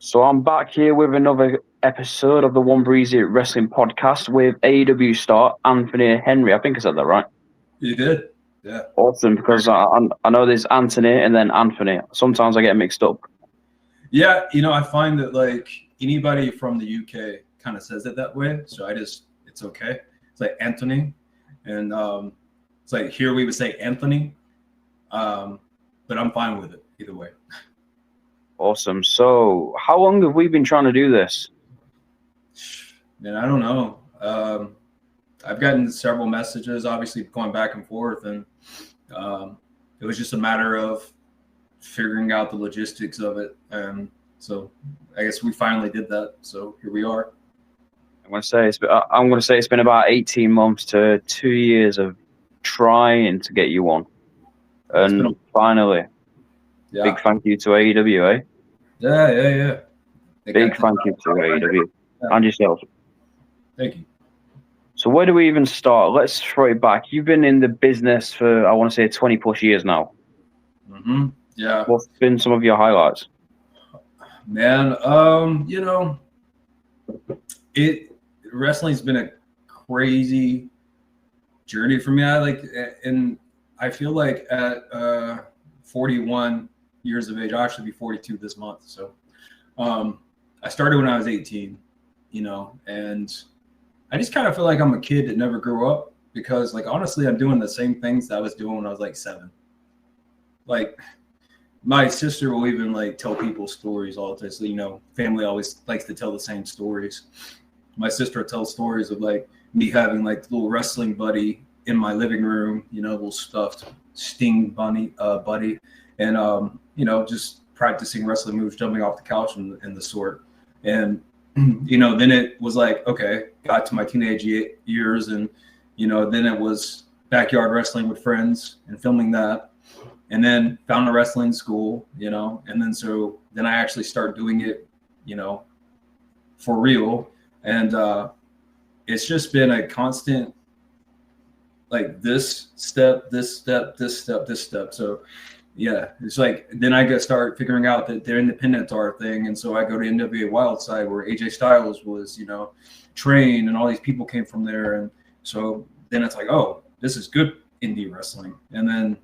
So I'm back here with another episode of the One Breezy Wrestling Podcast with AEW star Anthony Henry. I think I said that right. You did? Yeah. Awesome, because I know there's Anthony and then Anthony. Sometimes I get mixed up. Yeah, I find that like anybody from the UK kind of says it that way. So it's okay. It's like Anthony. And it's like here we would say Anthony. But I'm fine with it either way. Awesome. So how long have we been trying to do this? Man, I don't know. I've gotten several messages, obviously going back and forth, and it was just a matter of figuring out the logistics of it. And so I guess we finally did that. So here we are. I'm going to say it's been about 18 months to 2 years of trying to get you on. And finally, big thank you to AEW, eh? Yeah. Big thank you to AEW and yourself. Thank you. So where do we even start? Let's throw it back. You've been in the business for, I want to say, 20 plus years now. Mm-hmm. Yeah. What's been some of your highlights? Man, wrestling's been a crazy journey for me. I feel like at 41 years of age, I'll actually be 42 this month. So I started when I was 18, and I just kind of feel like I'm a kid that never grew up because, like, honestly, I'm doing the same things that I was doing when I was like 7. Like, my sister will even like tell people stories all the time. So, family always likes to tell the same stories. My sister tells stories of like me having like the little wrestling buddy in my living room, little stuffed Sting buddy, and just practicing wrestling moves, jumping off the couch and the sort. And then it was like, okay, got to my teenage years, and then it was backyard wrestling with friends and filming that, and then found a wrestling school, and then I actually started doing it, for real. And it's just been a constant, like this step. So yeah, it's like then I start figuring out that their independents are a thing, and so I go to NWA Wildside where AJ Styles was, trained, and all these people came from there, and so then it's like, oh, this is good indie wrestling, and then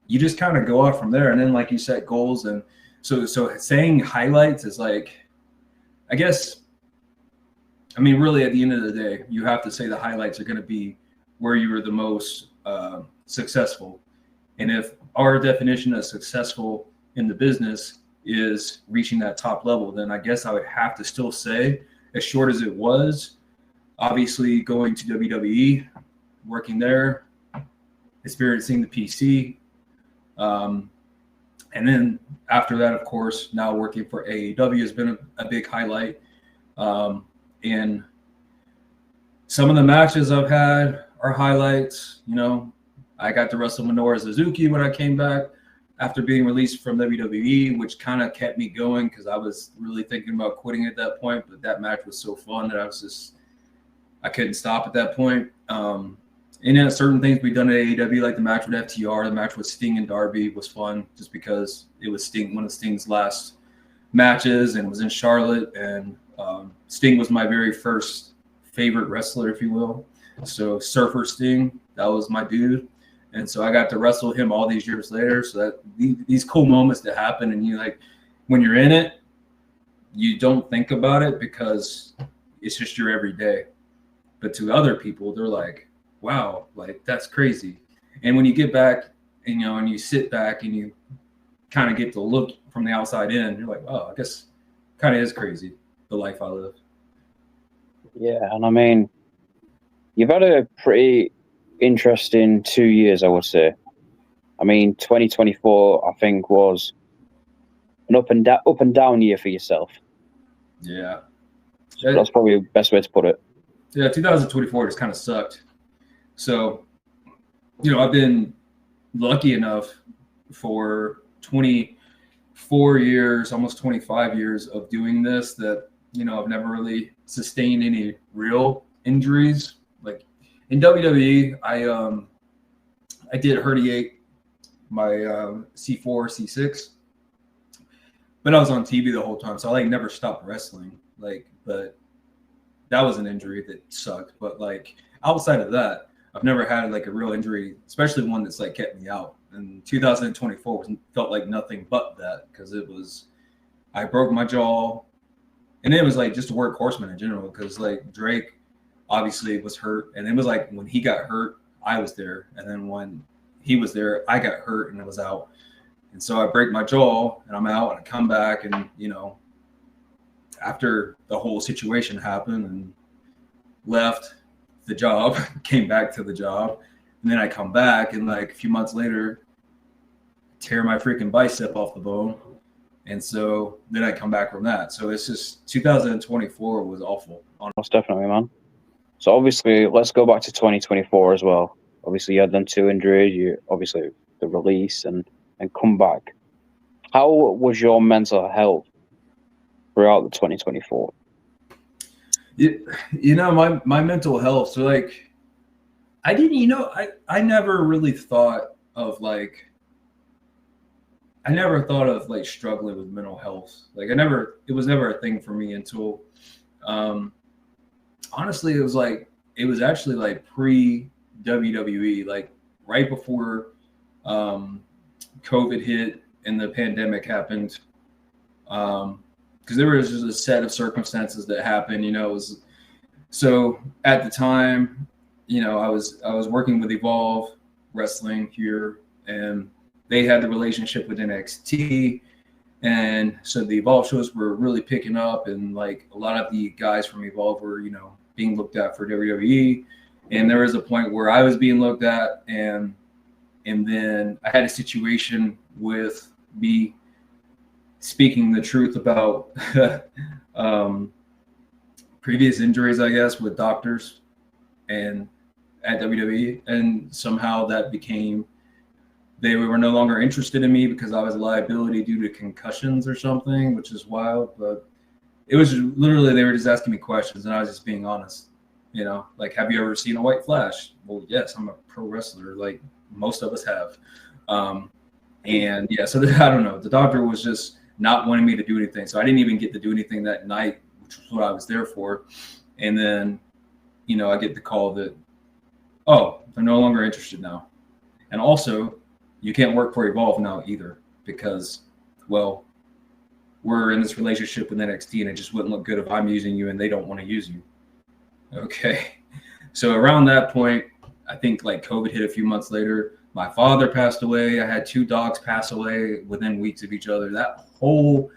you just kind of go off from there, and then like you set goals, and so saying highlights is like, I guess, I mean, really at the end of the day, you have to say the highlights are going to be where you were the most successful. And if our definition of successful in the business is reaching that top level, then I guess I would have to still say, as short as it was, obviously going to WWE, working there, experiencing the PC. And then after that, of course, now working for AEW has been a big highlight. And some of the matches I've had are highlights. I got to wrestle Minoru Suzuki when I came back after being released from WWE, which kind of kept me going because I was really thinking about quitting at that point. But that match was so fun that I couldn't stop at that point. And then certain things we've done at AEW, like the match with FTR, the match with Sting and Darby was fun just because it was one of Sting's last matches and it was in Charlotte. And Sting was my very first favorite wrestler, if you will. So Surfer Sting, that was my dude. And so I got to wrestle him all these years later. So that these cool moments that happen, and you like when you're in it, you don't think about it because it's just your everyday. But to other people, they're like, wow, like that's crazy. And when you get back, and you sit back and you kind of get to look from the outside in, you're like, oh, I guess kind of is crazy, the life I live. Yeah, and I mean, you've had a pretty interesting 2 years, I would say. I mean, 2024, I think, was an up and down year for yourself. Yeah. So that's probably the best way to put it. Yeah, 2024 just kind of sucked. So, I've been lucky enough for 24 years, almost 25 years of doing this that, I've never really sustained any real injuries. Like in WWE, I did herniate my C4, C6. but I was on TV the whole time, so I like never stopped wrestling. Like, but that was an injury that sucked. But like outside of that, I've never had like a real injury, especially one that's like kept me out. And 2024 felt like nothing but that, because I broke my jaw, and it was like just a work horseman in general, because like Drake obviously was hurt, and it was like when he got hurt, I was there, and then when he was there, I got hurt and I was out. And so I break my jaw and I'm out, and I come back, and after the whole situation happened, and left the job, came back to the job, and then I come back, and like a few months later, tear my freaking bicep off the bone. And so then I come back from that. So it's just 2024 was awful. Most definitely, man. So obviously, let's go back to 2024 as well. Obviously, you had them 2 injuries. You obviously the release and come back. How was your mental health throughout the 2024? My mental health. So like, I didn't. I never really thought of like. I never thought of like struggling with mental health. Like it was never a thing for me until, honestly, it was actually like pre WWE, like right before COVID hit and the pandemic happened. Because there was just a set of circumstances that happened, so at the time, I was working with Evolve Wrestling here, and they had the relationship with NXT, and so the Evolve shows were really picking up, and like a lot of the guys from Evolve were, being looked at for WWE, and there was a point where I was being looked at, and then I had a situation with me speaking the truth about previous injuries, I guess, with doctors and at WWE, and somehow that became. They were no longer interested in me because I was a liability due to concussions or something, which is wild. But it was literally, they were just asking me questions, and I was just being honest. Like, have you ever seen a white flash? Well, yes, I'm a pro wrestler, like most of us have. And yeah, so I don't know. The doctor was just not wanting me to do anything. So I didn't even get to do anything that night, which was what I was there for. And then, I get the call that, oh, they're no longer interested now. And also, you can't work for Evolve now either, because, well, we're in this relationship with NXT, and it just wouldn't look good if I'm using you and they don't want to use you. Okay. So around that point, I think like COVID hit a few months later. My father passed away. I had 2 dogs pass away within weeks of each other. That whole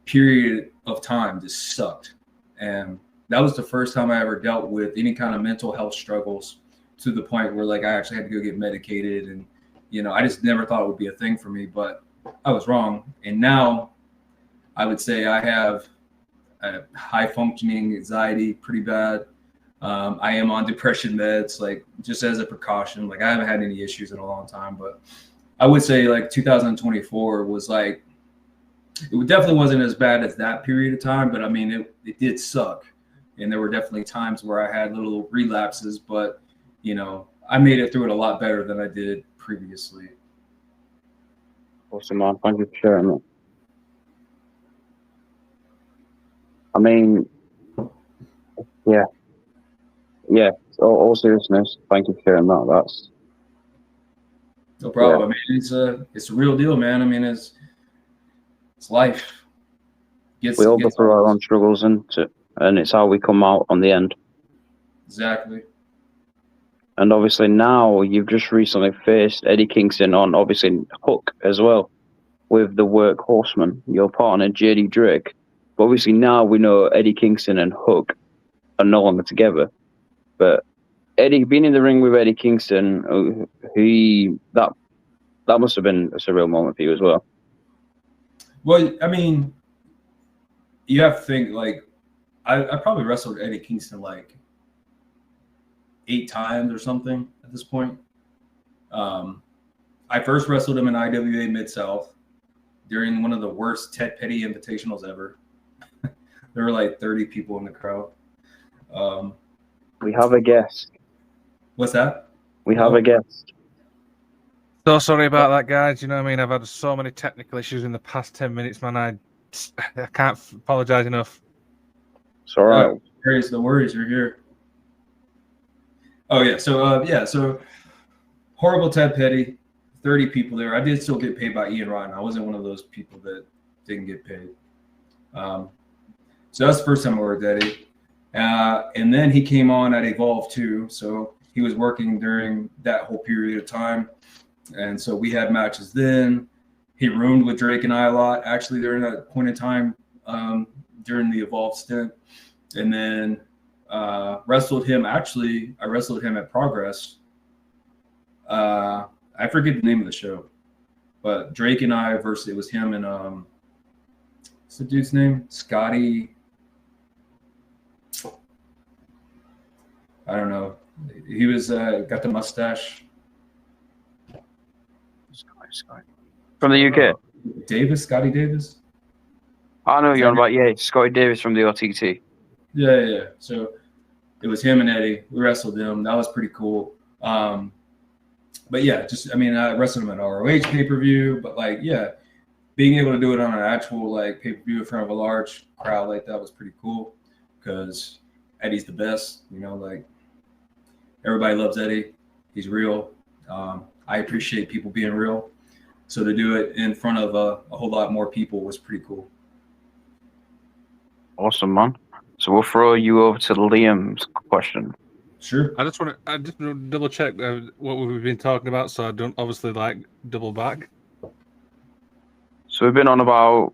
period of time just sucked. And that was the first time I ever dealt with any kind of mental health struggles, to the point where like I actually had to go get medicated, and I just never thought it would be a thing for me, but I was wrong. And now I would say I have a high functioning anxiety, pretty bad. I am on depression meds, like just as a precaution. Like I haven't had any issues in a long time, but I would say like 2024 was like, it definitely wasn't as bad as that period of time, but I mean, it did suck. And there were definitely times where I had little relapses, but I made it through it a lot better than I did previously. Awesome, man. Thank you for sharing that. I mean, yeah. All seriousness, thank you for sharing that. That's no problem. Yeah. I mean, it's a real deal, man. I mean, it's life. We all go through our own struggles, and it's how we come out on the end. Exactly. And obviously now you've just recently faced Eddie Kingston on obviously Hook as well, with the Work Horseman, your partner JD Drake. But obviously now we know Eddie Kingston and Hook are no longer together. But Eddie, being in the ring with Eddie Kingston, that must have been a surreal moment for you as well. Well, I mean, you have to think, like, I probably wrestled Eddie Kingston like 8 times or something at this point. I first wrestled him in IWA Mid-South during one of the worst Ted Petty invitationals ever. There were like 30 people in the crowd. We have a guest. What's that? We have a guest. So sorry about that, guys. You know what I mean? I've had so many technical issues in the past 10 minutes, man. I I can't apologize enough. It's all right. No worries, you're here. Oh yeah, so horrible Ted Petty, 30 people there. I did still get paid by Ian Rotten. I wasn't one of those people that didn't get paid. So that's the first time I worked at Eddie. And then he came on at Evolve too. So he was working during that whole period of time. And so we had matches then. He roomed with Drake and I a lot, actually, during that point in time, during the Evolve stint. And then wrestled him. Actually, I wrestled him at Progress. I forget the name of the show, but Drake and I versus, it was him and what's the dude's name? Scotty. I don't know. He was got the mustache. Scotty. From the UK. Scotty Davis. I know you're on about, yeah, Scotty Davis from the OTT. Yeah. So it was him and Eddie. We wrestled him. That was pretty cool. But yeah, I wrestled him at ROH pay-per-view, but like, yeah, being able to do it on an actual like pay-per-view in front of a large crowd like that was pretty cool because Eddie's the best, like everybody loves Eddie. He's real. I appreciate people being real. So to do it in front of a whole lot more people was pretty cool. Awesome, man. So we'll throw you over to Liam's question. Sure. I just want to double check what we've been talking about, so I don't obviously double back. So we've been on about.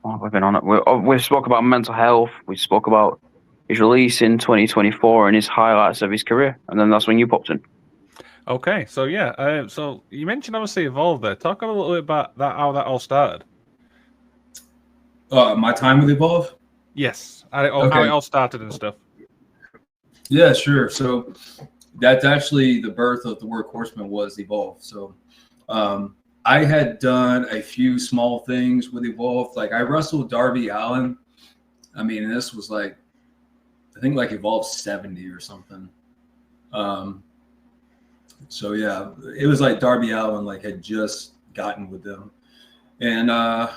What have we been on it? We spoke about mental health. We spoke about his release in 2024 and his highlights of his career, and then that's when you popped in. Okay, so yeah, so you mentioned obviously Evolve there. Talk a little bit about that, how that all started. My time with Evolve? Yes, how it all started and stuff. Yeah, sure. So that's actually the birth of the Workhorseman was Evolve. So I had done a few small things with Evolve. Like I wrestled Darby Allin. I mean, this was like, I think like Evolve 70 or something. So yeah, it was like Darby Allin like had just gotten with them. And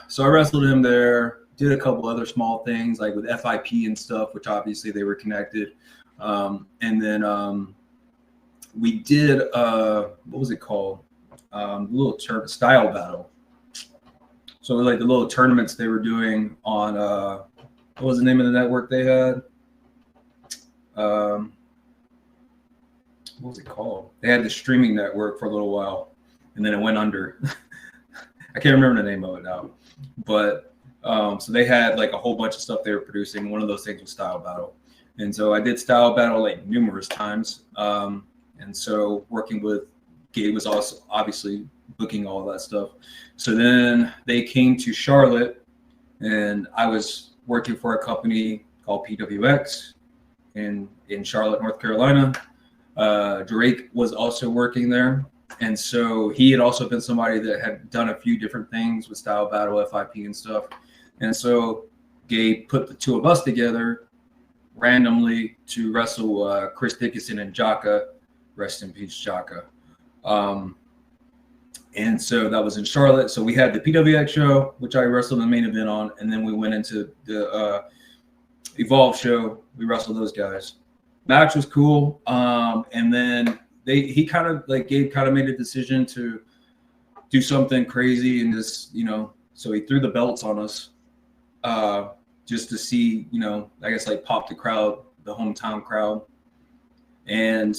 so I wrestled him there, did a couple other small things like with FIP and stuff, which obviously they were connected. And then we did, what was it called? Little style battle. So like the little tournaments they were doing on, what was the name of the network they had? What was it called? They had the streaming network for a little while, and then it went under. I can't remember the name of it now, but so they had like a whole bunch of stuff they were producing. One of those things was Style Battle, and so I did Style Battle like numerous times. And so working with Gabe was also obviously booking all that stuff. So then they came to Charlotte, and I was working for a company called PWX in Charlotte, North Carolina. Drake was also working there. And so he had also been somebody that had done a few different things with Style Battle, FIP and stuff. And so Gabe put the two of us together randomly to wrestle Chris Dickinson and Jaka. Rest in peace, Jaka. And so that was in Charlotte. So we had the PWX show, which I wrestled in the main event on. And then we went into the Evolve show. We wrestled those guys. Match was cool. And then Gabe kind of made a decision to do something crazy and just, so he threw the belts on us just to see, I guess like pop the crowd, the hometown crowd. And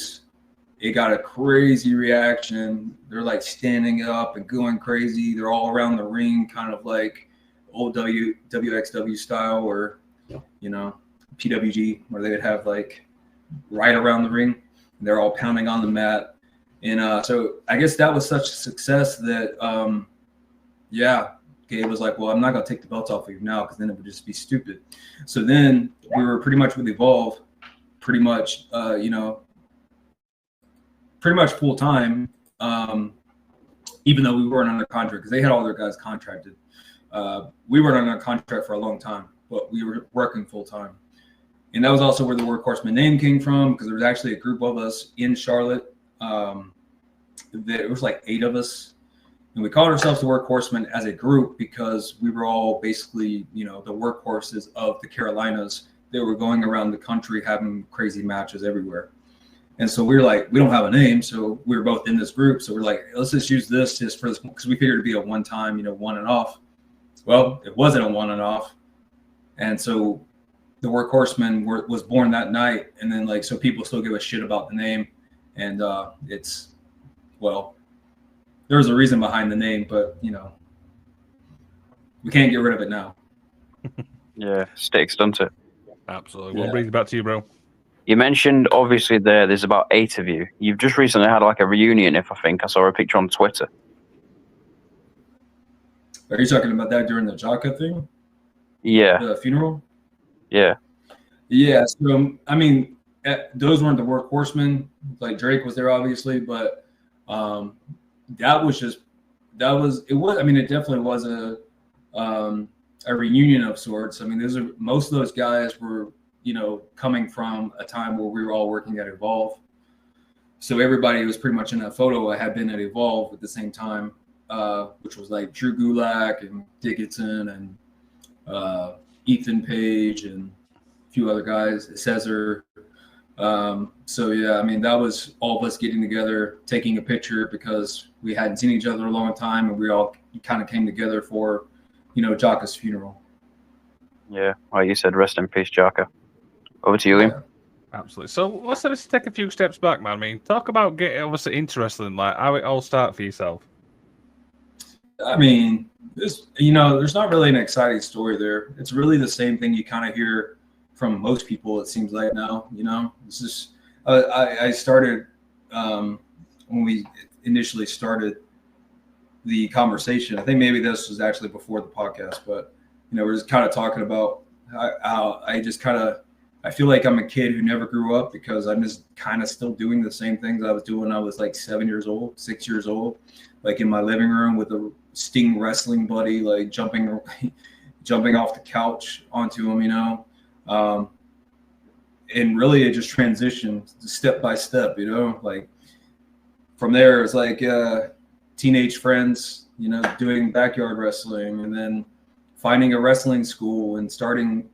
it got a crazy reaction. They're like standing up and going crazy. They're all around the ring, kind of like old WXW style or, PWG, where they would have like right around the ring. They're all pounding on the mat. And so I guess that was such a success that, Gabe was like, well, I'm not going to take the belts off of you now because then it would just be stupid. So then we were pretty much with Evolve, pretty much full time, even though we weren't under contract because they had all their guys contracted. We weren't under contract for a long time, but we were working full time. And that was also where the Workhorseman name came from because there was actually a group of us in Charlotte. It was like 8 of us. And we called ourselves the Workhorsemen as a group because we were all basically, the workhorses of the Carolinas. They were going around the country having crazy matches everywhere. And so we were like, we don't have a name. So we were both in this group. So we're like, let's just use this just for this, because we figured it'd be a one-time, one and off. Well, it wasn't a one and off. And so the Workhorsemen was born that night. And then so people still give a shit about the name. And there was a reason behind the name, but we can't get rid of it now. Yeah, sticks, doesn't it? Absolutely. We'll bring it back to you, bro. You mentioned obviously there's about 8 of you. You've just recently had a reunion, I saw a picture on Twitter. Are you talking about that during the Jaka thing? Yeah. The funeral? Yeah. Yeah. So those weren't the Workhorsemen. Drake was there obviously, but it definitely was a reunion of sorts. Most of those guys were, coming from a time where we were all working at Evolve. So everybody who was pretty much in that photo had been at Evolve at the same time, which was Drew Gulak and Dickinson and Ethan Page and a few other guys, Cesar. That was all of us getting together, taking a picture because we hadn't seen each other a long time, and we all kind of came together for, Jaka's funeral. Yeah, like you said, rest in peace, Jaka. Over to you, Liam. Yeah. Absolutely. So let's just take a few steps back, man. Talk about getting obviously interested in how it all started for yourself. There's not really an exciting story there. It's really the same thing you kind of hear from most people, it seems like now. It's just I started when we initially started the conversation. I think maybe this was actually before the podcast, but we're just kind of talking about how I feel like I'm a kid who never grew up because I'm just kind of still doing the same things I was doing when I was 7 years old, 6 years old, in my living room with a Sting wrestling buddy, jumping off the couch onto him, and really it just transitioned step by step, from there it's teenage friends, doing backyard wrestling, and then finding a wrestling school and starting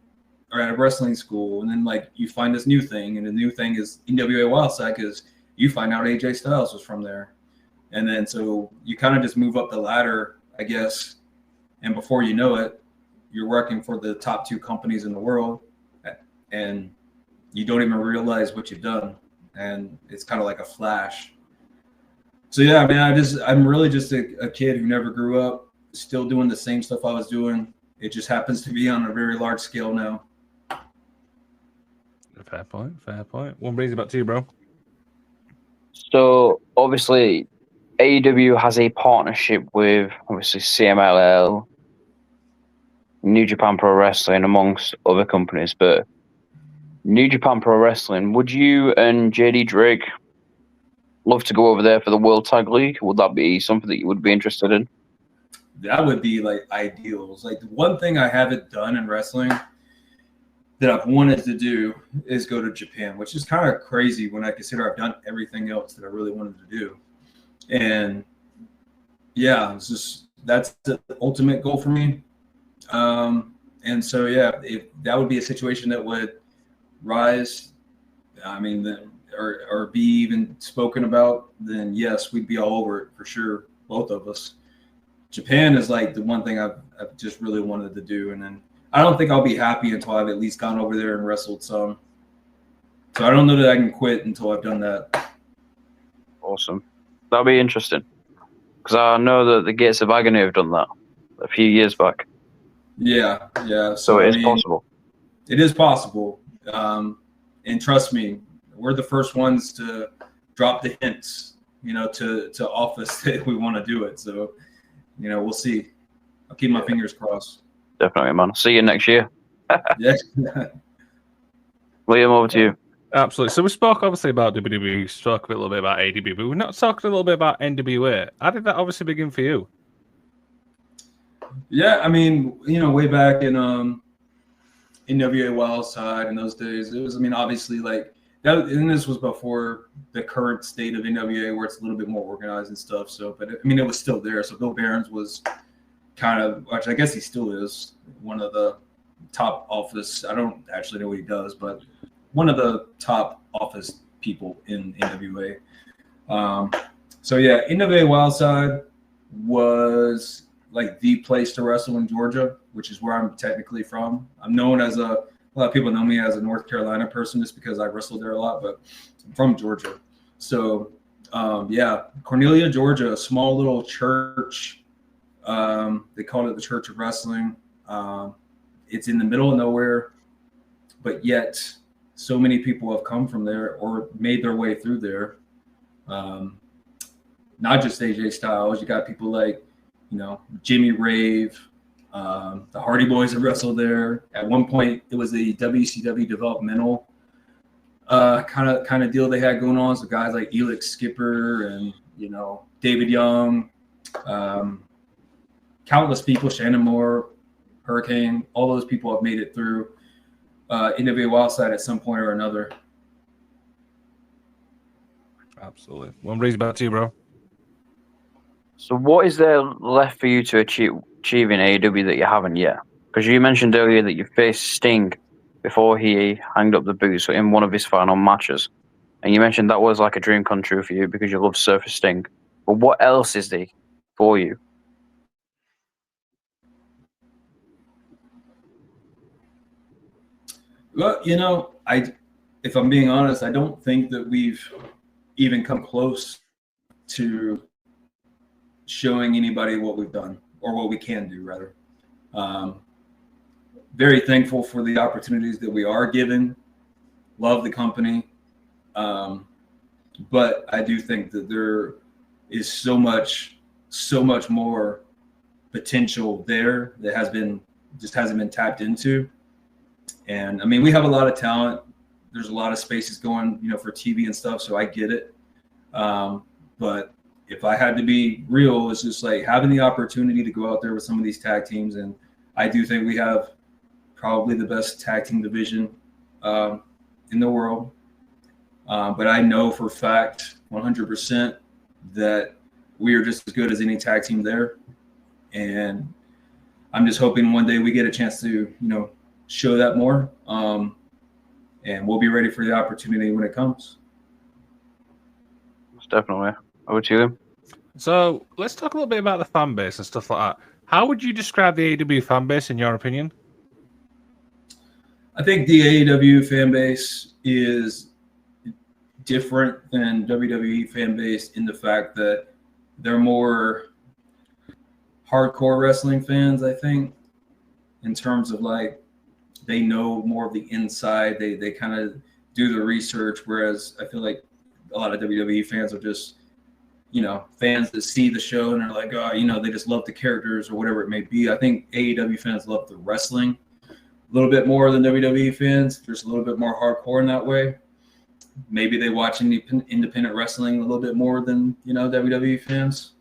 at a wrestling school, and then you find this new thing, and the new thing is NWA Wildside because you find out AJ Styles was from there, and then so you kind of just move up the ladder, I guess, and before you know it, you're working for the top 2 companies in the world, and you don't even realize what you've done, and it's kind of like a flash. So yeah, I'm really just a kid who never grew up, still doing the same stuff I was doing. It just happens to be on a very large scale now. Fair point. One brings it back to you, bro. So obviously AEW has a partnership with obviously CMLL, New Japan Pro Wrestling, amongst other companies, but New Japan Pro Wrestling, would you and JD Drake love to go over there for the World Tag League? Would that be something that you would be interested in? That would be ideal. It's the one thing I haven't done in wrestling that I've wanted to do is go to Japan, which is kind of crazy when I consider I've done everything else that I really wanted to do. And yeah, that's the ultimate goal for me. And so, yeah, if that would be a situation that would rise, or be even spoken about, then yes, we'd be all over it for sure, both of us. Japan is the one thing I've just really wanted to do, and then I don't think I'll be happy until I've at least gone over there and wrestled some. So I don't know that I can quit until I've done that. Awesome. That'll be interesting, because I know that the Gates of Agony have done that a few years back. Yeah. So it is possible. It is possible. And trust me, we're the first ones to drop the hints, to office that we want to do it. So, we'll see. I'll keep my fingers crossed. Definitely, man. See you next year. Yeah. Liam, over to you. Absolutely. So we spoke obviously about WWE, we spoke a little bit about AEW, but we've not talked a little bit about NWA. How did that obviously begin for you? Yeah, way back in NWA Wildside in those days, it was, obviously and this was before the current state of NWA, where it's a little bit more organized and stuff. So, but I mean, it was still there. So Bill Behrens was kind of, which I guess he still is, one of the top office. I don't actually know what he does, but one of the top office people in NWA. So yeah, NWA Wildside was like the place to wrestle in Georgia, which is where I'm technically from. I'm known as a lot of people know me as a North Carolina person just because I wrestled there a lot, but I'm from Georgia. So yeah, Cornelia, Georgia, a small little church. They called it the Church of Wrestling. It's in the middle of nowhere, but yet so many people have come from there or made their way through there. Not just AJ Styles. You got people like, Jimmy Rave, the Hardy Boys have wrestled there. At one point, it was a WCW developmental kind of deal they had going on. So guys like Elix Skipper and David Young, countless people, Shannon Moore, Hurricane, all those people have made it through NWA Wildside at some point or another. Absolutely. One brings back to you, bro. So what is there left for you to achieve in AEW that you haven't yet? Because you mentioned earlier that you faced Sting before he hanged up the boots in one of his final matches. And you mentioned that was like a dream come true for you because you love Surfer Sting. But what else is there for you? Well, if I'm being honest, I don't think that we've even come close to showing anybody what we've done or what we can do, rather. Very thankful for the opportunities that we are given. Love the company. But I do think that there is so much more potential there that hasn't been tapped into. And I mean, we have a lot of talent. There's a lot of spaces going, for TV and stuff. So I get it. But if I had to be real, it's just like having the opportunity to go out there with some of these tag teams. And I do think we have probably the best tag team division in the world. But I know for a fact, 100%, that we are just as good as any tag team there. And I'm just hoping one day we get a chance to, show that more. And we'll be ready for the opportunity when it comes. Definitely. Over to you. So let's talk a little bit about the fan base and stuff like that. How would you describe the AEW fan base in your opinion? I think the AEW fan base is different than WWE fan base in the fact that they're more hardcore wrestling fans, I think, in terms of like they know more of the inside. They kind of do the research, whereas I feel like a lot of WWE fans are just, fans that see the show and are like, oh, they just love the characters or whatever it may be. I think AEW fans love the wrestling a little bit more than WWE fans. There's a little bit more hardcore in that way. Maybe they watch independent wrestling a little bit more than, WWE fans.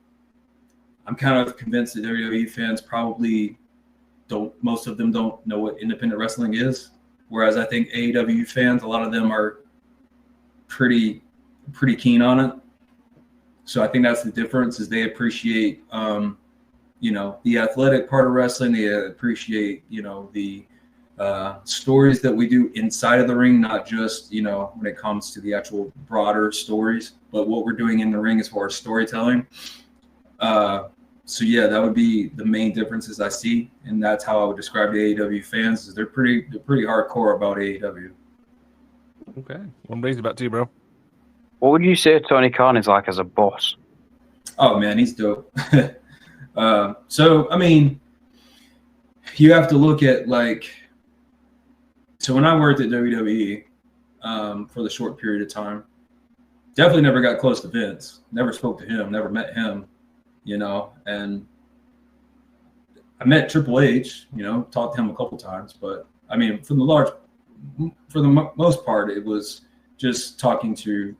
I'm kind of convinced that WWE fans probably most of them don't know what independent wrestling is. Whereas I think AEW fans, a lot of them are pretty keen on it. So I think that's the difference, is they appreciate, the athletic part of wrestling. They appreciate, the stories that we do inside of the ring, not just, when it comes to the actual broader stories, but what we're doing in the ring as far as storytelling. So yeah, that would be the main differences I see. And that's how I would describe the AEW fans, is they're pretty hardcore about AEW. Okay. One brings it back to you, bro. What would you say Tony Khan is like as a boss? Oh man, he's dope. So I mean, you have to look at so when I worked at WWE for the short period of time, definitely never got close to Vince, never spoke to him, never met him, and I met Triple H, talked to him a couple times, but I mean, for the most part, it was just talking to,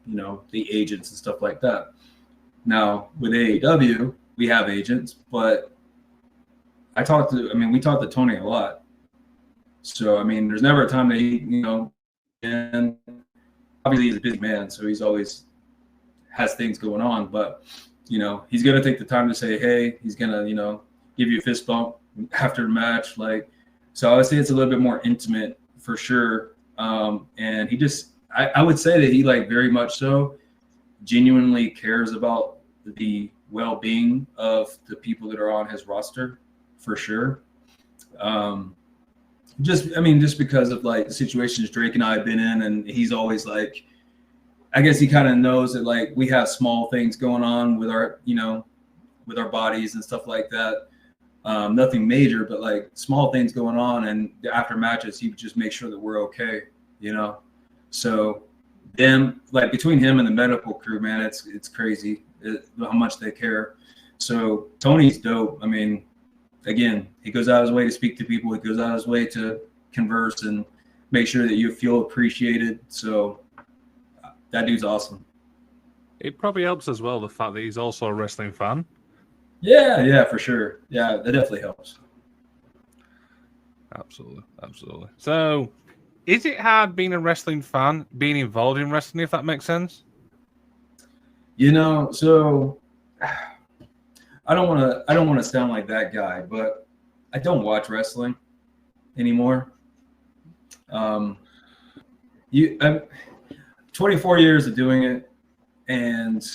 the agents and stuff like that. Now with AEW, we have agents, but we talked to Tony a lot. So, I mean, there's never a time that he, and obviously he's a busy man, so he's always has things going on, but he's gonna take the time to say, hey, he's gonna, give you a fist bump after the match. Like, so I would say it's a little bit more intimate for sure. And he just, I would say that he like very much so genuinely cares about the well-being of the people that are on his roster for sure. Just because of like the situations Drake and I have been in, and he's always like, I guess he kind of knows that like we have small things going on with our, with our bodies and stuff like that. Nothing major, but like small things going on. And after matches, he would just make sure that we're okay, So them, like between him and the medical crew, man, it's crazy how much they care. So Tony's dope. I mean, again, he goes out of his way to speak to people. He goes out of his way to converse and make sure that you feel appreciated. So that dude's awesome. It probably helps as well, the fact that he's also a wrestling fan. Yeah, for sure. Yeah, that definitely helps. Absolutely. So, is it hard being a wrestling fan, being involved in wrestling, if that makes sense? So I don't want to sound like that guy, but I don't watch wrestling anymore. I'm 24 years of doing it, and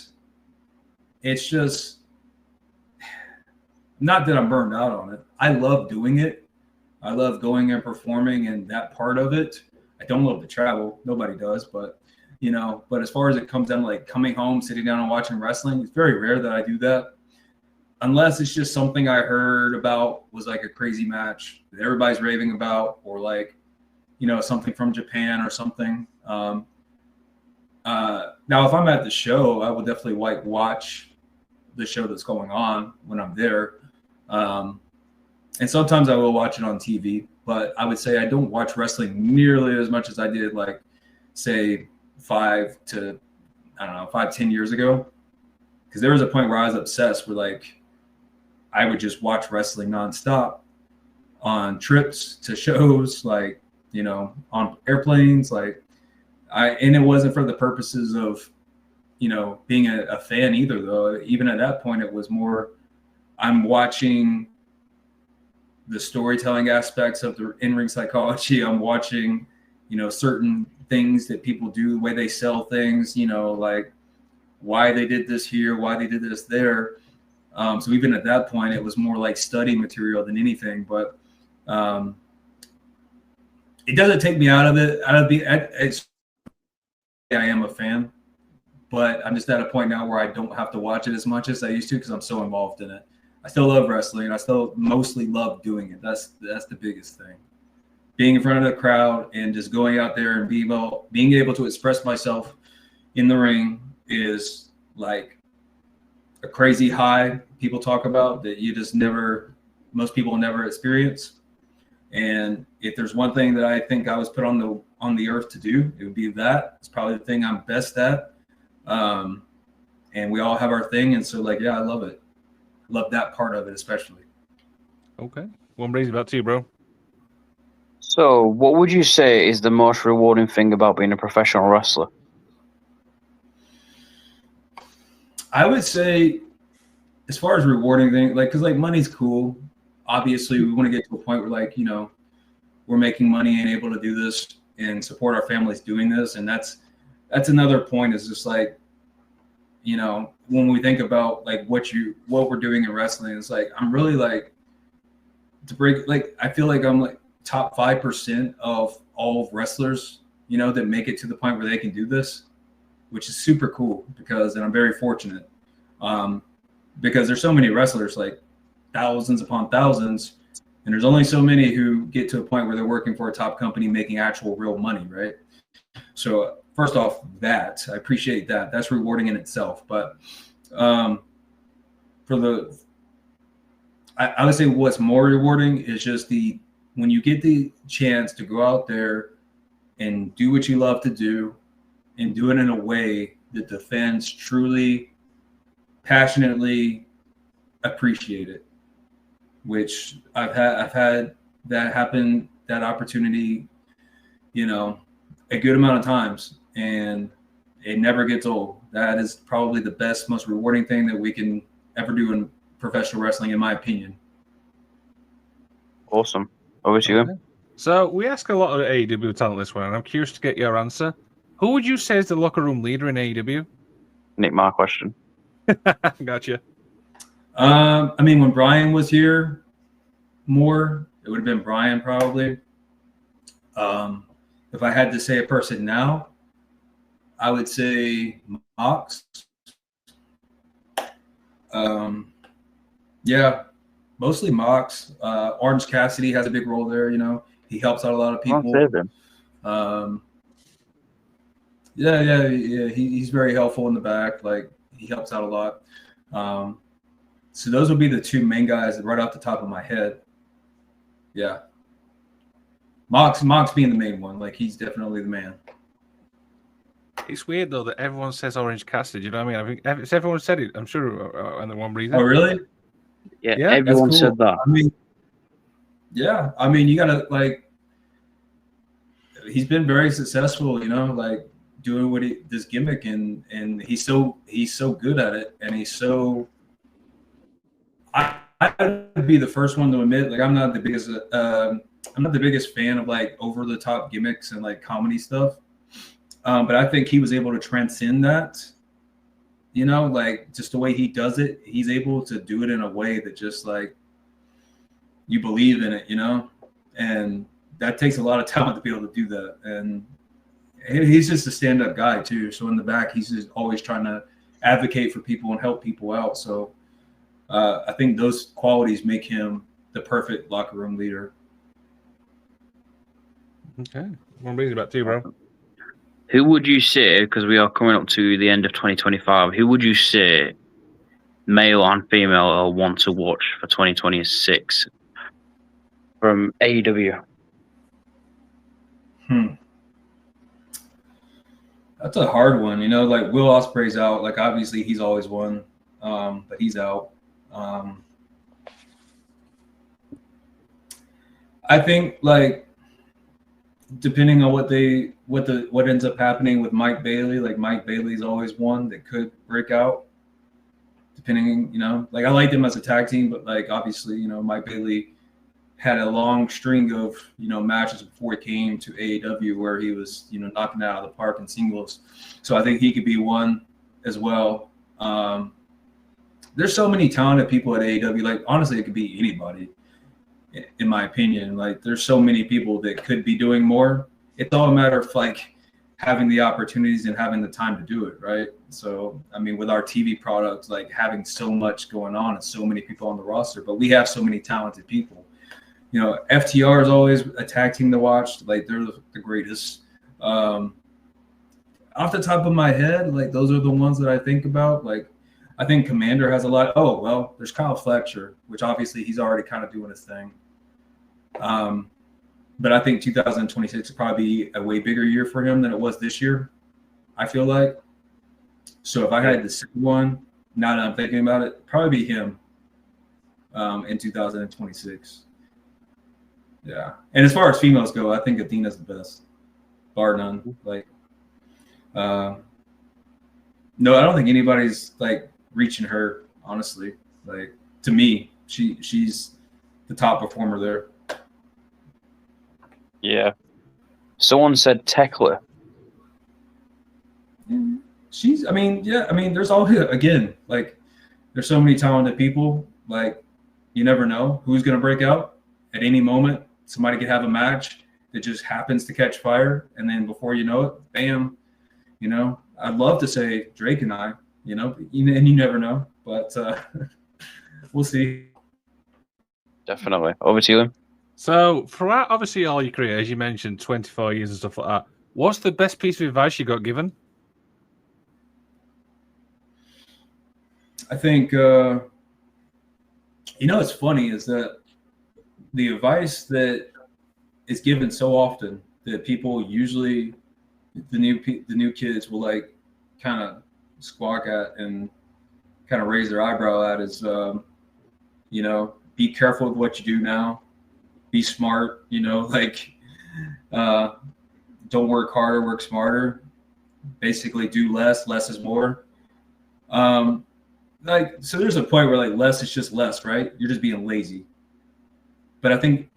it's just not that I'm burned out on it. I love doing it. I love going and performing and that part of it. I don't love to travel. Nobody does, but but as far as it comes down to like coming home, sitting down and watching wrestling, it's very rare that I do that. Unless it's just something I heard about was like a crazy match that everybody's raving about, or like, something from Japan or something. Now, if I'm at the show, I will definitely like watch the show that's going on when I'm there. And sometimes I will watch it on TV, but I would say I don't watch wrestling nearly as much as I did, like, say, 10 years ago. Because there was a point where I was obsessed with, like, I would just watch wrestling nonstop on trips to shows, like, on airplanes, like, and it wasn't for the purposes of, being a fan either, though. Even at that point, it was more, I'm watching the storytelling aspects of the in-ring psychology. I'm watching, certain things that people do, the way they sell things, like why they did this here, why they did this there. So even at that point, it was more like study material than anything. But it doesn't take me out of it. I am a fan, but I'm just at a point now where I don't have to watch it as much as I used to because I'm so involved in it. I still love wrestling. I still mostly love doing it. That's the biggest thing. Being in front of the crowd and just going out there and being able to express myself in the ring is like a crazy high people talk about that most people never experience. And if there's one thing that I think I was put on the earth to do, it would be that. It's probably the thing I'm best at. And we all have our thing. And so, like, yeah, I love it. Love that part of it, especially. Okay. Well, Brazy, back to you, bro. So, what would you say is the most rewarding thing about being a professional wrestler? I would say, as far as rewarding things, like, because like money's cool. Obviously, we want to get to a point where, like, we're making money and able to do this and support our families doing this. And that's another point, is just like, when we think about like what we're doing in wrestling, it's like, I'm really like, to break, like, I feel like I'm like top 5% of all wrestlers, that make it to the point where they can do this, which is super cool and I'm very fortunate. Because there's so many wrestlers, like thousands upon thousands, and there's only so many who get to a point where they're working for a top company making actual real money, right? So first off, I appreciate that. That's rewarding in itself. But I would say what's more rewarding is just when you get the chance to go out there and do what you love to do and do it in a way that the fans truly, passionately appreciate it, which I've had that happen, that opportunity, a good amount of times. and it never gets old. That is probably the best, most rewarding thing that we can ever do in professional wrestling, in my opinion. Awesome. Over to you. So we ask a lot of AEW talent this one, and I'm curious to get your answer. Who would you say is the locker room leader in AEW? Nick, my question. Gotcha. I mean, when Brian was here more, it would have been Brian probably. If I had to say a person now, I would say Mox. Yeah, mostly Mox. Orange Cassidy has a big role there. You know, he helps out a lot of people. He's very helpful in the back. Like, he helps out a lot. So those would be the two main guys right off the top of my head. Yeah. Mox being the main one. Like, he's definitely the man. It's weird, though, that everyone says Orange Cassidy. You know what I mean? I think everyone said it, I'm sure, and the one reason. Oh, really? Yeah, everyone cool. said that. I mean, you gotta, like, he's been very successful, you know, like doing this gimmick, and he's so good at it, and he's so. I'd be the first one to admit, like, I'm not the biggest fan of like over the top gimmicks and like comedy stuff, but I think he was able to transcend that. You know, like, just the way he does it, he's able to do it in a way that just, like, you believe in it, you know? And that takes a lot of talent to be able to do that. And he's just a stand-up guy, too. So in the back, he's just always trying to advocate for people and help people out. So I think those qualities make him the perfect locker room leader. Okay. One reason about you, bro. Who would you say, because we are coming up to the end of 2025, who would you say, male and female, are want to watch for 2026 from AEW? That's a hard one, you know, like Will Ospreay's out. Like, obviously he's always won, but he's out. I think, like, depending on what ends up happening with Mike Bailey, like, Mike Bailey's always one that could break out. Depending, you know, like, I liked him as a tag team, but, like, obviously, you know, Mike Bailey had a long string of, you know, matches before he came to AEW where he was, you know, knocking it out of the park in singles. So I think he could be one as well. There's so many talented people at AEW. Like, honestly, it could be anybody, in my opinion. Like, there's so many people that could be doing more. It's all a matter of, like, having the opportunities and having the time to do it, right? So, I mean, with our TV products, like, having so much going on and so many people on the roster, but we have so many talented people. You know, FTR is always a tag team to watch. Like, they're the greatest. Off the top of my head, like, those are the ones that I think about. Like, I think Commander has a lot. Oh, well, there's Kyle Fletcher, which obviously he's already kind of doing his thing. But I think 2026 will probably be a way bigger year for him than it was this year, I feel like. So if I had to say one, now that I'm thinking about it, probably be him in 2026. Yeah. And as far as females go, I think Athena's the best, bar none. Like, no, I don't think anybody's, like, reaching her, honestly. Like, to me, she's the top performer there. Yeah. Someone said Tekla. There's always, again, like, there's so many talented people. Like, you never know who's going to break out at any moment. Somebody could have a match that just happens to catch fire, and then before you know it, bam, you know. I'd love to say Drake and I, you know, and you never know, but we'll see. Definitely. Over to you. So, throughout, obviously, all your career, as you mentioned, 24 years and stuff like that, what's the best piece of advice you got given? I think, what's funny is that the advice that is given so often that people usually, the new kids will, like, kind of squawk at and kind of raise their eyebrow at is, be careful with what you do now. Be smart, you know, like, don't work harder, work smarter. basically do less. Less is more. Like, so there's a point where like less is just less, right? You're just being lazy. But I think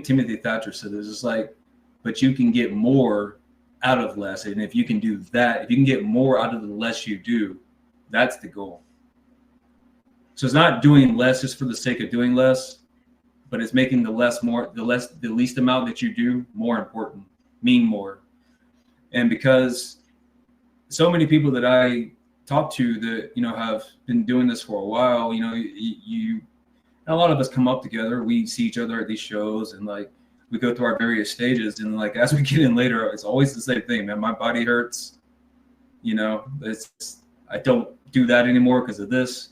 Timothy Thatcher said this. It's like, but you can get more out of less, and if you can do that, if you can get more out of the less you do, that's the goal. So it's not doing less just for the sake of doing less, but it's making the least amount that you do more important, mean more. And because so many people that I talk to that, you know, have been doing this for a while, you know, and a lot of us come up together, we see each other at these shows, and like we go through our various stages, and like as we get in later, it's always the same thing, man. My body hurts, you know, I don't do that anymore because of this.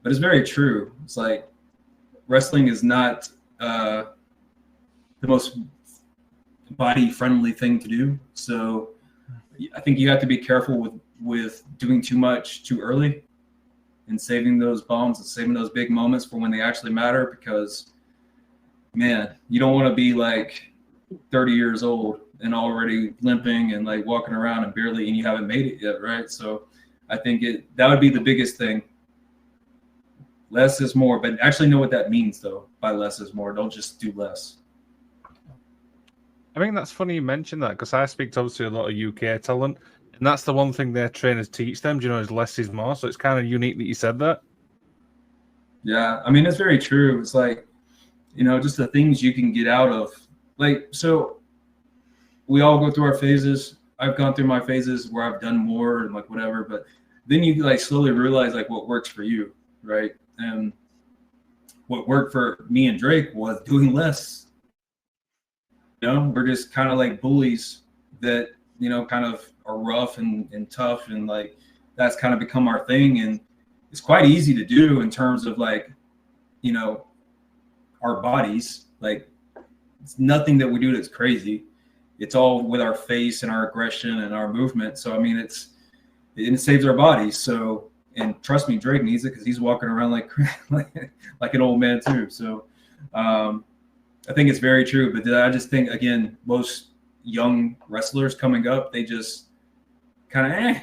But it's very true. It's like wrestling is not the most body-friendly thing to do. So I think you have to be careful with doing too much too early and saving those bombs and saving those big moments for when they actually matter. Because, man, you don't want to be like 30 years old and already limping and like walking around and you haven't made it yet, right? So I think that would be the biggest thing. Less is more, but actually know what that means though. By less is more. Don't just do less. I think that's funny you mentioned that, because I speak to obviously a lot of UK talent, and that's the one thing their trainers teach them. Do you know, is less is more. So it's kind of unique that you said that. Yeah, I mean, it's very true. It's like, you know, just the things you can get out of. Like, so we all go through our phases. I've gone through my phases where I've done more and like whatever, but then you like slowly realize like what works for you, right? And what worked for me and Drake was doing less. You know, we're just kind of like bullies that, you know, kind of are rough and tough, and like that's kind of become our thing. And it's quite easy to do in terms of like, you know, our bodies. Like, it's nothing that we do that's crazy. It's all with our face and our aggression and our movement. So I mean, it saves our bodies. So, and trust me, Drake needs it because he's walking around like an old man too. So I think it's very true. But I just think, again, most young wrestlers coming up, they just kind of,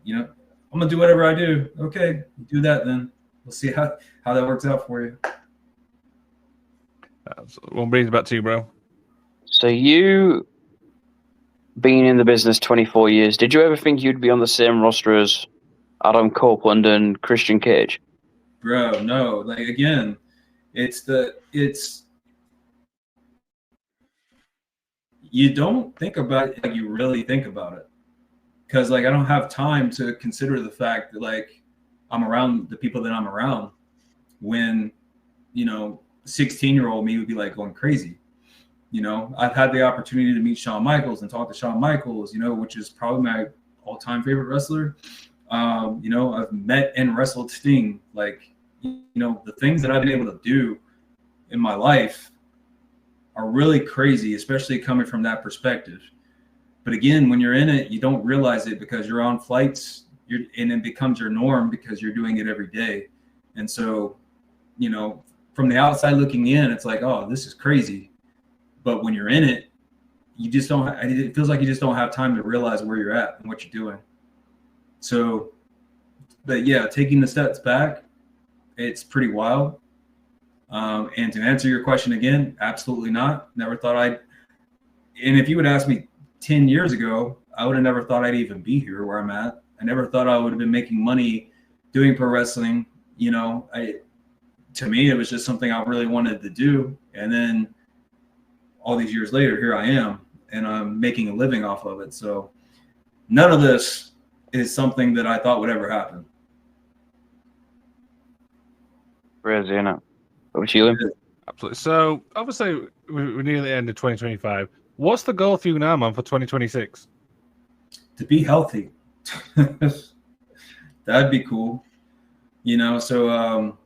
you know, I'm going to do whatever I do. Okay, do that then. We'll see how that works out for you. One brings it back to you, bro. So you being in the business 24 years, did you ever think you'd be on the same roster as Adam Copeland and Christian Cage? Bro, no. Like, again, you don't think about it like you really think about it. Because, like, I don't have time to consider the fact that, like, I'm around the people that I'm around when, you know, 16-year-old me would be, like, going crazy. You know, I've had the opportunity to meet Shawn Michaels and talk to Shawn Michaels, you know, which is probably my all-time favorite wrestler. You know, I've met and wrestled Sting. Like, you know, the things that I've been able to do in my life are really crazy, especially coming from that perspective. But again, when you're in it, you don't realize it because you're on flights, and it becomes your norm because you're doing it every day. And so, you know, from the outside looking in, it's like, oh, this is crazy. But when you're in it, you just don't. It feels like you just don't have time to realize where you're at and what you're doing. So, but yeah, taking the steps back, it's pretty wild. And to answer your question again, absolutely not. Never thought I'd. And if you would ask me 10 years ago, I would have never thought I'd even be here where I'm at. I never thought I would have been making money doing pro wrestling. You know, to me, it was just something I really wanted to do. And then all these years later, here I am, and I'm making a living off of it. So none of this is something that I thought would ever happen. Crazy, isn't it? What was you? Absolutely. So obviously we're near the end of 2025. What's the goal for you now, man, for 2026? To be healthy. That'd be cool. You know, so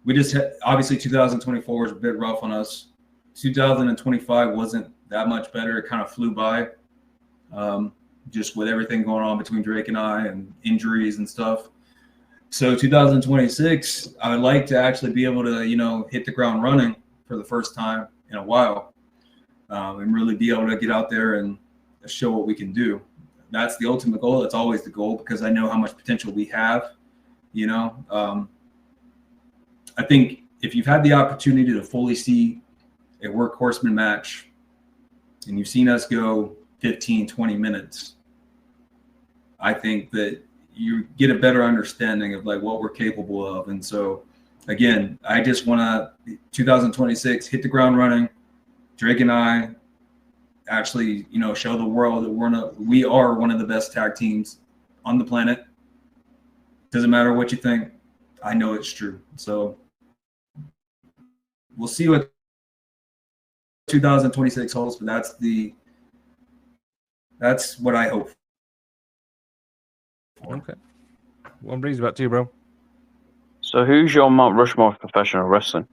we just had, obviously 2024 was a bit rough on us. 2025 wasn't that much better. It kind of flew by, just with everything going on between Drake and I and injuries and stuff. So 2026, I would like to actually be able to, you know, hit the ground running for the first time in a while, and really be able to get out there and show what we can do. That's the ultimate goal. That's always the goal, because I know how much potential we have. You know, I think if you've had the opportunity to fully see a workhorseman match and you've seen us go 15, 20 minutes, I think that you get a better understanding of like what we're capable of. And so again, I just want to 2026 hit the ground running. Drake and I actually, you know, show the world that we are one of the best tag teams on the planet. Doesn't matter what you think. I know it's true. So we'll see what 2026 holds, but that's what I hope for. Okay. One brings back to you, bro. So who's your Mount Rushmore of professional wrestling?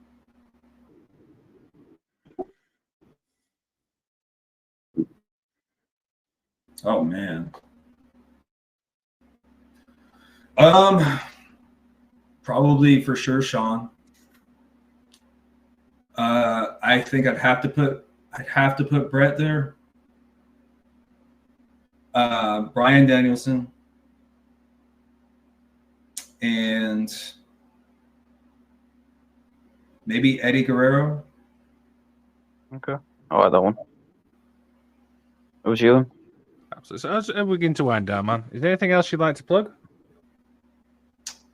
Oh man. Probably for sure Sean. I think I'd have to put Brett there. Bryan Danielson. And maybe Eddie Guerrero. Okay. I like that one. What was you? So as we begin to wind down, man, is there anything else you'd like to plug?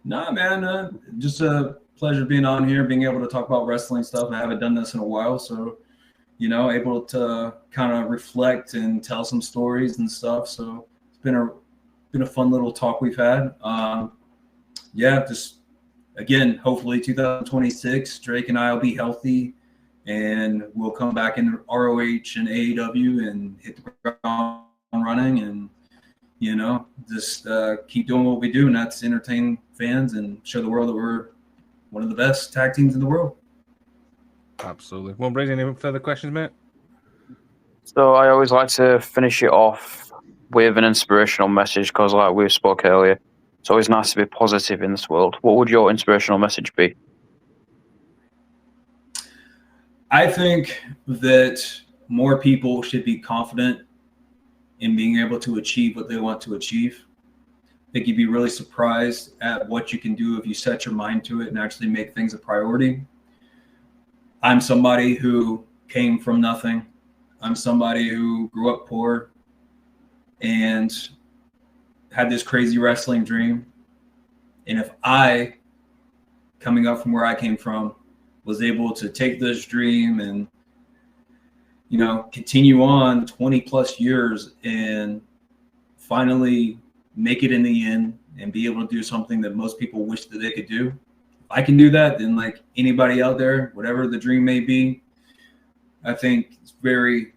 Nah, man. Just a pleasure being on here, being able to talk about wrestling stuff. I haven't done this in a while, so you know, able to kind of reflect and tell some stories and stuff. So it's been a fun little talk we've had. Yeah, just again, hopefully 2026, Drake and I will be healthy, and we'll come back in ROH and AEW and hit the ground running, and you know, just keep doing what we do, and that's entertain fans and show the world that we're one of the best tag teams in the world. Absolutely. Won't raise any further questions, mate. So I always like to finish it off with an inspirational message, because like we spoke earlier, it's always nice to be positive in this world. What would your inspirational message be? I think that more people should be confident in being able to achieve what they want to achieve. I think you'd be really surprised at what you can do if you set your mind to it and actually make things a priority. I'm somebody who came from nothing. I'm somebody who grew up poor and had this crazy wrestling dream. And if I, coming up from where I came from, was able to take this dream and, you know, continue on 20 plus years and finally make it in the end and be able to do something that most people wish that they could do. If I can do that, then like anybody out there, whatever the dream may be, I think it's very,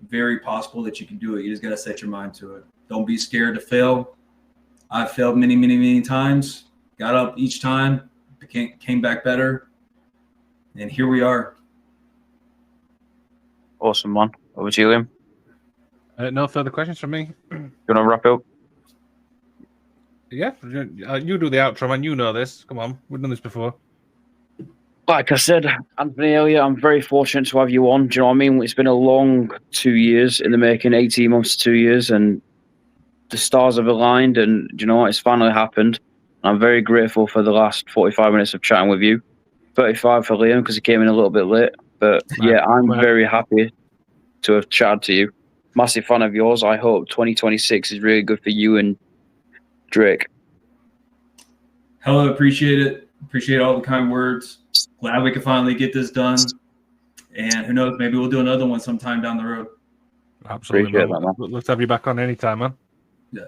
very possible that you can do it. You just got to set your mind to it. Don't be scared to fail. I've failed many, many, many times, got up each time, came back better, and here we are. Awesome, man. Over to you, Liam. No further questions from me. You want to wrap up? Yeah, you do the outro, man. You know this. Come on, we've done this before. Like I said, Anthony, earlier, I'm very fortunate to have you on. Do you know what I mean? It's been a long 2 years in the making, 18 months to 2 years, and the stars have aligned, and do you know what? It's finally happened. I'm very grateful for the last 45 minutes of chatting with you. 35 for Liam, because he came in a little bit late. But yeah, I'm very happy to have chatted to you. Massive fan of yours. I hope 2026 is really good for you and Drake. Hello, appreciate it. Appreciate all the kind words. Glad we could finally get this done. And who knows, maybe we'll do another one sometime down the road. Absolutely. Appreciate that, man. Let's have you back on anytime, man. Yeah.